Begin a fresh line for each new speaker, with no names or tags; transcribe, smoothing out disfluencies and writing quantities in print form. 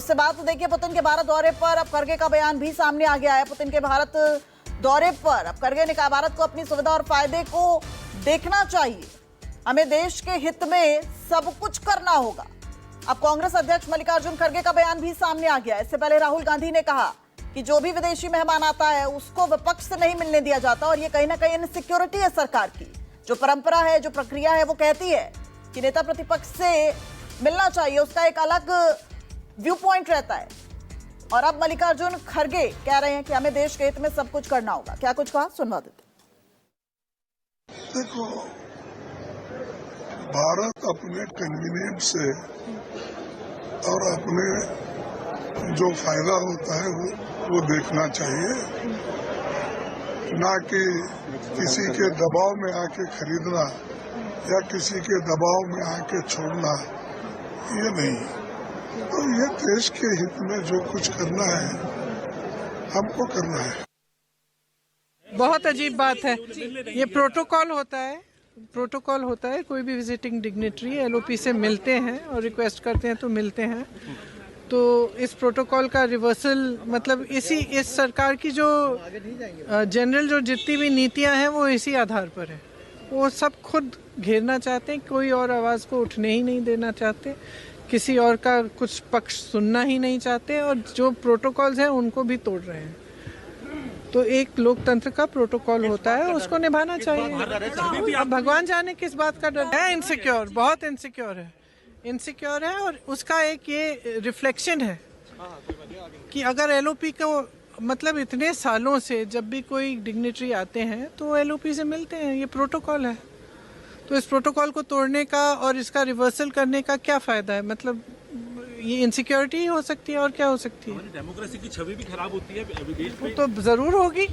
उससे बात तो देखिए, पुतिन के भारत दौरे पर अब खरगे का बयान भी सामने आ गया है। पुतिन के भारत दौरे पर अब खरगे ने कहा, भारत को अपनी सुविधा और फायदे को देखना चाहिए, हमें देश के हित में सब कुछ करना होगा। अब कांग्रेस अध्यक्ष मल्लिकार्जुन खरगे का बयान भी सामने आ गया। इससे पहले राहुल गांधी ने कहा कि जो भी विदेशी मेहमान आता है उसको विपक्ष से नहीं मिलने दिया जाता, और ये कहीं ना कहीं इनसिक्योरिटी है सरकार की। जो परंपरा है, जो प्रक्रिया है, वो कहती है कि नेता प्रतिपक्ष से मिलना चाहिए, उसका एक अलग व्यू पॉइंट रहता है। और अब मल्लिकार्जुन खरगे कह रहे हैं कि हमें देश के हित में सब कुछ करना होगा। क्या कुछ कहा, सुनवा देते।
देखो, भारत अपने कन्वीनियंस से और अपने जो फायदा होता है वो देखना चाहिए, ना कि किसी के दबाव में आके खरीदना या किसी के दबाव में आके छोड़ना, ये नहीं। तो ये देश के हित में जो कुछ करना है हमको करना है।
बहुत अजीब बात है, ये प्रोटोकॉल होता है। प्रोटोकॉल होता है, कोई भी विजिटिंग डिग्नेटरी एलओपी से मिलते हैं और रिक्वेस्ट करते हैं तो मिलते हैं। तो इस प्रोटोकॉल का रिवर्सल मतलब इस सरकार की जो जनरल जो जितनी भी नीतियां हैं वो इसी आधार पर है। वो सब खुद घेरना चाहते हैं, कोई और आवाज़ को उठने ही नहीं देना चाहते, किसी और का कुछ पक्ष सुनना ही नहीं चाहते, और जो प्रोटोकॉल्स हैं उनको भी तोड़ रहे हैं। तो एक लोकतंत्र का प्रोटोकॉल होता है, उसको निभाना चाहिए। अब भगवान जाने किस बात का डर है। इनसिक्योर, बहुत इनसिक्योर है, और उसका एक ये रिफ्लेक्शन है कि अगर एलओपी को मतलब इतने सालों से जब भी कोई डिग्नेटरी आते हैं तो एलओपी से मिलते हैं, ये प्रोटोकॉल है। तो इस प्रोटोकॉल को तोड़ने का और इसका रिवर्सल करने का क्या फायदा है? मतलब ये इनसिक्योरिटी ही हो सकती है, और क्या हो सकती है?
डेमोक्रेसी की छवि भी खराब होती है विदेश में।
तो जरूर होगी।